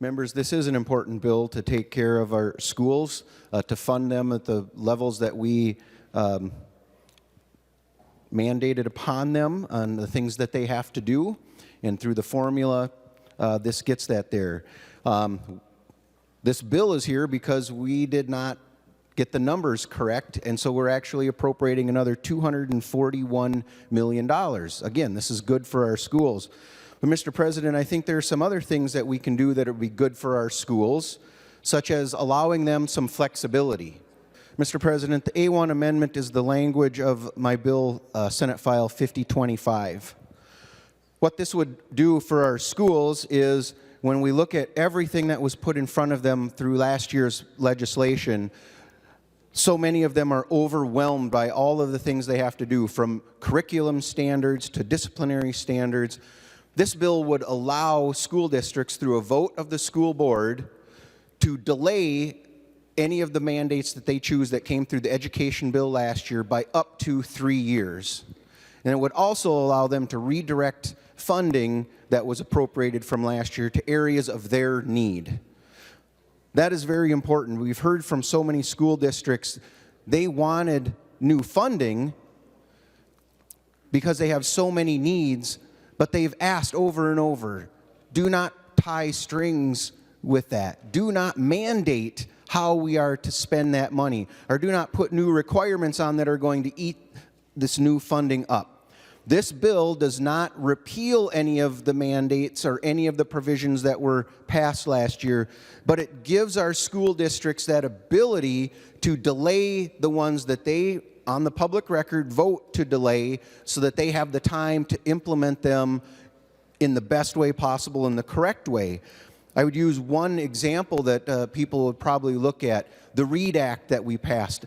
Members, this is an important bill to take care of our schools, to fund them at the levels that we mandated upon them on the things that they have to do. And through the formula, this gets that there. This bill is here because we did not get the numbers correct, and so we're actually appropriating another $241 million. Again, this is good for our schools. But Mr. President, I think there are some other things that we can do that would be good for our schools, such as allowing them some flexibility. Mr. President, the A1 amendment is the language of my bill, Senate File 5025. What this would do for our schools is, when we look at everything that was put in front of them through last year's legislation, so many of them are overwhelmed by all of the things they have to do, from curriculum standards to disciplinary standards. This bill would allow school districts, through a vote of the school board, to delay any of the mandates that they choose that came through the education bill last year by up to 3 years. And it would also allow them to redirect funding that was appropriated from last year to areas of their need. That is very important. We've heard from so many school districts, they wanted new funding because they have so many needs, but they've asked over and over, do not tie strings with that. Do not mandate how we are to spend that money, or do not put new requirements on that are going to eat this new funding up. This bill does not repeal any of the mandates or any of the provisions that were passed last year, but it gives our school districts that ability to delay the ones that they, on the public record, vote to delay, so that they have the time to implement them in the best way possible, in the correct way. I would use one example that people would probably look at, the READ Act that we passed.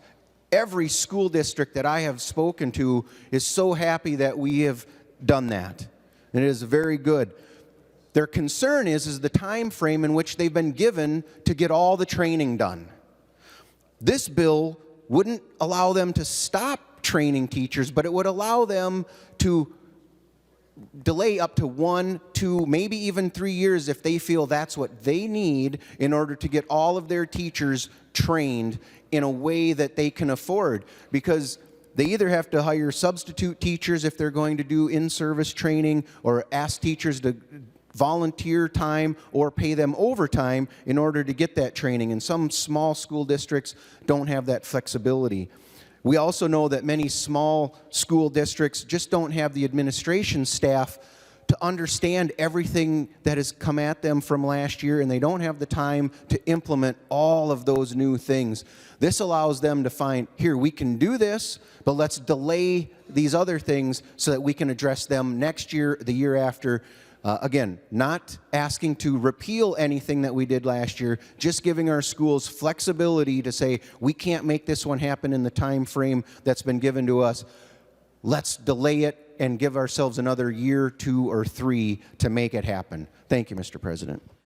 Every school district that I have spoken to is so happy that we have done that, and it is very good. Their concern is the time frame in which they've been given to get all the training done. This bill wouldn't allow them to stop training teachers, but it would allow them to delay up to 1, 2, maybe even 3 years if they feel that's what they need in order to get all of their teachers trained in a way that they can afford, because they either have to hire substitute teachers if they're going to do in-service training, or ask teachers to volunteer time or pay them overtime in order to get that training. And some small school districts don't have that flexibility. We also know that many small school districts just don't have the administration staff to understand everything that has come at them from last year, and they don't have the time to implement all of those new things. This allows them to find, here, we can do this, but let's delay these other things so that we can address them next year, the year after. Again, not asking to repeal anything that we did last year, just giving our schools flexibility to say, we can't make this one happen in the time frame that's been given to us. Let's delay it and give ourselves another year, 2, or 3 to make it happen. Thank you, Mr. President.